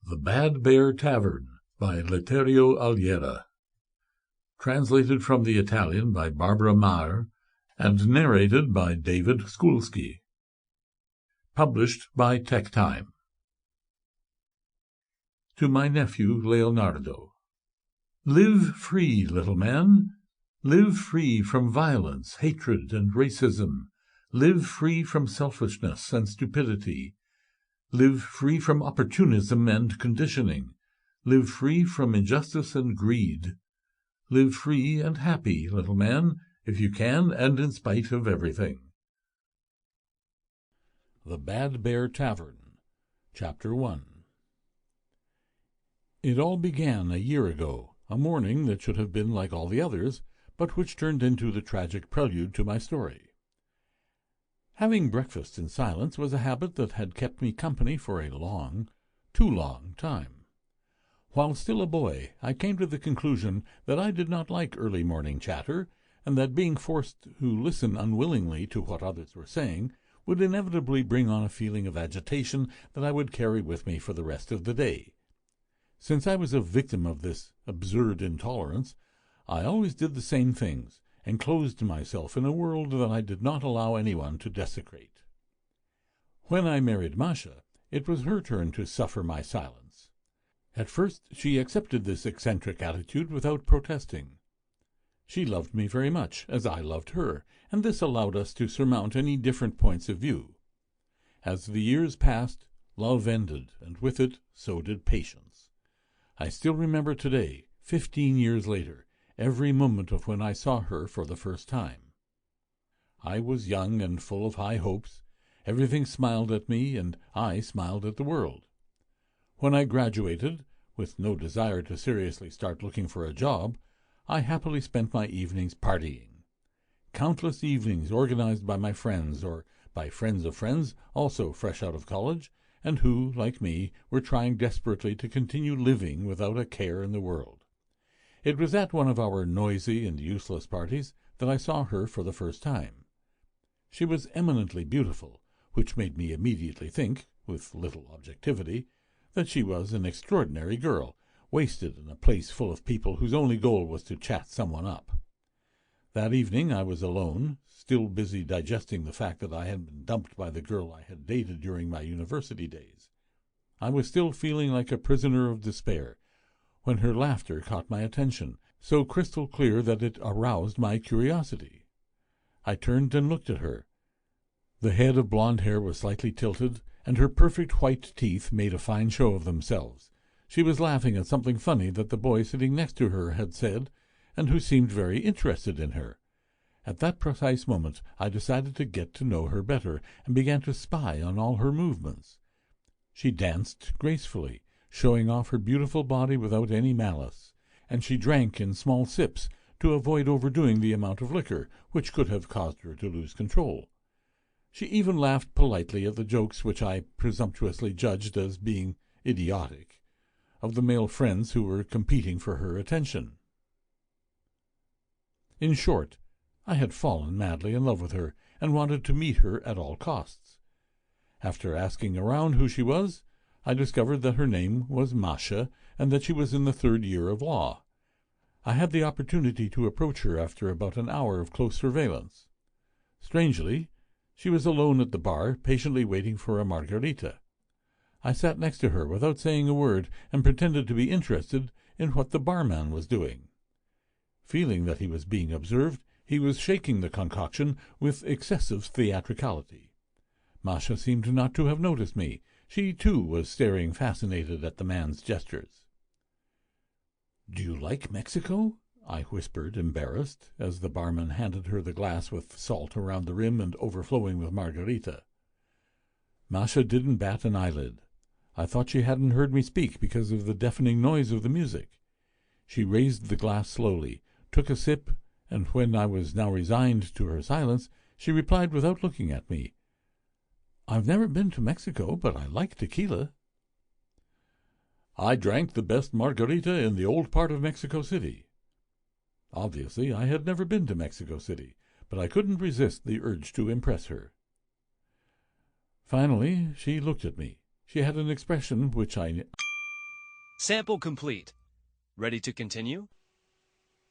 The Bad Bear Tavern by Augliera. Translated from the Italian by Barbara Maher and narrated by David Skulski. Published by TekTime. To my nephew Leonardo. Live free, little man. Live free from violence, hatred, and racism. Live free from selfishness and stupidity. Live free from opportunism and conditioning. Live free from injustice and greed. Live free and happy, little man, if you can, and in spite of everything. The Bad Bear Tavern, Chapter 1. It all began a year ago, a morning that should have been like all the others, but which turned into the tragic prelude to my story. Having breakfast in silence was a habit that had kept me company for a long, too long time. While still a boy, I came to the conclusion that I did not like early morning chatter, and that being forced to listen unwillingly to what others were saying would inevitably bring on a feeling of agitation that I would carry with me for the rest of the day. Since I was a victim of this absurd intolerance, I always did the same things, and closed myself in a world that I did not allow anyone to desecrate. When I married Masha, it was her turn to suffer my silence. At first she accepted this eccentric attitude without protesting. She loved me very much, as I loved her, and this allowed us to surmount any different points of view. As the years passed, love ended, and with it so did patience. I still remember today, 15 years later, every moment of when I saw her for the first time. I was young and full of high hopes. Everything smiled at me, and I smiled at the world. When I graduated, with no desire to seriously start looking for a job, I happily spent my evenings partying. Countless evenings organized by my friends, or by friends of friends, also fresh out of college, and who, like me, were trying desperately to continue living without a care in the world. It was at one of our noisy and useless parties that I saw her for the first time. She was eminently beautiful, which made me immediately think, with little objectivity, that she was an extraordinary girl, wasted in a place full of people whose only goal was to chat someone up. That evening I was alone, still busy digesting the fact that I had been dumped by the girl I had dated during my university days. I was still feeling like a prisoner of despair, when her laughter caught my attention, so crystal clear that it aroused my curiosity. I turned and looked at her. The head of blonde hair was slightly tilted, and her perfect white teeth made a fine show of themselves. She was laughing at something funny that the boy sitting next to her had said, and who seemed very interested in her. At that precise moment I decided to get to know her better, and began to spy on all her movements. She danced gracefully, showing off her beautiful body without any malice, and she drank in small sips to avoid overdoing the amount of liquor which could have caused her to lose control. She even laughed politely at the jokes which I presumptuously judged as being idiotic, of the male friends who were competing for her attention. In short, I had fallen madly in love with her, and wanted to meet her at all costs. After asking around who she was, I discovered that her name was Masha, and that she was in the 3rd year of law. I had the opportunity to approach her after about an hour of close surveillance. Strangely, she was alone at the bar, patiently waiting for a margarita. I sat next to her without saying a word, and pretended to be interested in what the barman was doing. Feeling that he was being observed, he was shaking the concoction with excessive theatricality. Masha seemed not to have noticed me. She, too, was staring fascinated at the man's gestures. "Do you like Mexico?" I whispered, embarrassed, as the barman handed her the glass with salt around the rim and overflowing with margarita. Masha didn't bat an eyelid. I thought she hadn't heard me speak because of the deafening noise of the music. She raised the glass slowly, took a sip, and when I was now resigned to her silence, she replied without looking at me, "I've never been to Mexico, but I like tequila." I drank the best margarita in the old part of Mexico City. Obviously, I had never been to Mexico City, but I couldn't resist the urge to impress her. Finally, she looked at me. She had an expression which I Sample complete. Ready to continue?